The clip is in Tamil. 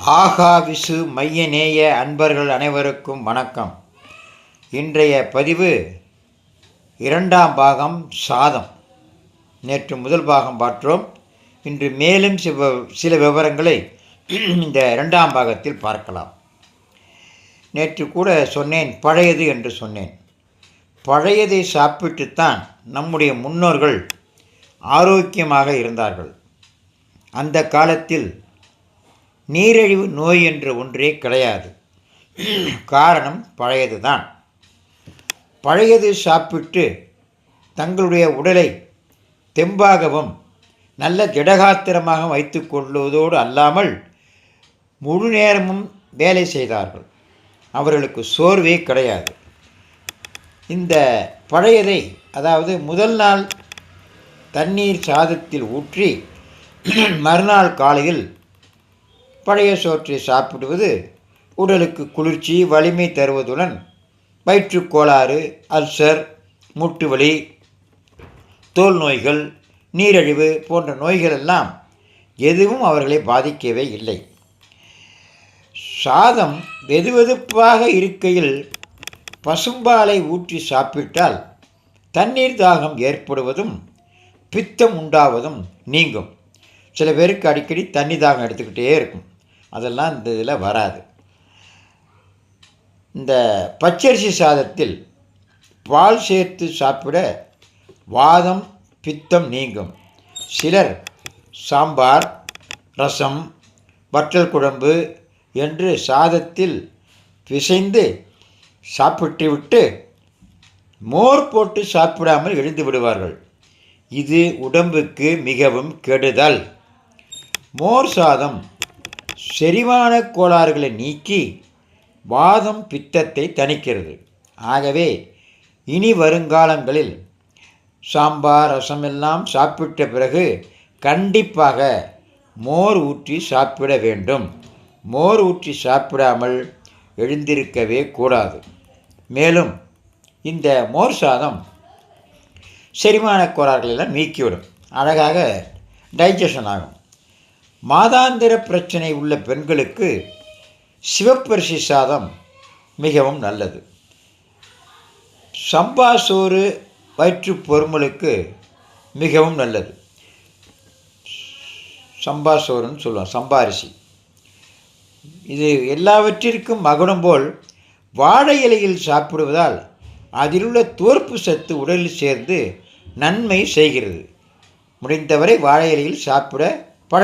ஆகாவிசு மையநேய அன்பர்கள் அனைவருக்கும் வணக்கம். இன்றைய பதிவு இரண்டாம் பாகம் சாதம். நேற்று முதல் பாகம் பார்த்தோம். இன்று மேலும் சில விவரங்களை இந்த இரண்டாம் பாகத்தில் பார்க்கலாம். நேற்று கூட சொன்னேன், பழையது என்று சொன்னேன். பழையதை சாப்பிட்டுத்தான் நம்முடைய முன்னோர்கள் ஆரோக்கியமாக இருந்தார்கள். அந்த காலத்தில் நீரிழிவு நோய் என்ற ஒன்றே கிடையாது. காரணம் பழையது தான். பழையது சாப்பிட்டு தங்களுடைய உடலை தெம்பாகவும் நல்ல திடகாத்திரமாக வைத்து கொள்வதோடு அல்லாமல் முழு நேரமும் வேலை செய்தார்கள். அவர்களுக்கு சோர்வே கிடையாது. இந்த பழையதை, அதாவது முதல் நாள் தண்ணீர் சாதத்தில் ஊற்றி மறுநாள் காலையில் பழைய சோற்றை சாப்பிடுவது உடலுக்கு குளிர்ச்சி வலிமை தருவதுடன் வயிற்றுக்கோளாறு, அல்சர், மூட்டுவலி, தோல் நோய்கள், நீரிழிவு போன்ற நோய்கள் எல்லாம் எதுவும் அவர்களை பாதிக்கவே இல்லை. சாதம் வெதுவெதுப்பாக இருக்கையில் பசும்பாலை ஊற்றி சாப்பிட்டால் தண்ணீர் தாகம் ஏற்படுவதும் பித்தம் உண்டாவதும் நீங்கும். சில பேருக்கு அடிக்கடி தண்ணி தாகம் எடுத்துக்கிட்டே இருக்கும். அதெல்லாம் இந்த இதில் வராது. இந்த பச்சரிசி சாதத்தில் பால் சேர்த்து சாப்பிட வாதம், பித்தம் நீங்கும். சிலர் சாம்பார், ரசம், வற்றல் குழம்பு என்று சாதத்தில் பிசைந்து சாப்பிட்டுவிட்டு மோர் போட்டு சாப்பிடாமல் எழுந்து விடுவார்கள். இது உடம்புக்கு மிகவும் கெடுதல். மோர் சாதம் செரிமான கோளாறுகளை நீக்கி வாதம், பித்தத்தை தணிக்கிறது. ஆகவே இனி வருங்காலங்களில் சாம்பார், ரசம் எல்லாம் சாப்பிட்ட பிறகு கண்டிப்பாக மோர் ஊற்றி சாப்பிட வேண்டும். மோர் ஊற்றி சாப்பிடாமல் எழுந்திருக்கவே கூடாது. மேலும் இந்த மோர் சாதம் செரிமான கோளாறுகளெல்லாம் நீக்கிவிடும். அழகாக டைஜஷன் ஆகும். மாதாந்திர பிரச்சனை உள்ள பெண்களுக்கு சிவப்பரிசி சாதம் மிகவும் நல்லது. சம்பா சோறு வயிற்று பொறுமலுக்கு மிகவும் நல்லது. சம்பா சோறுன்னு சொல்லுவோம், சம்பா அரிசி. இது எல்லாவற்றிற்கும் மகுடம் போல் வாழை இலையில் சாப்பிடுவதால் அதிலுள்ள தோற்பு சத்து உடலில் சேர்ந்து நன்மை செய்கிறது. முடிந்தவரை வாழை இலையில் சாப்பிட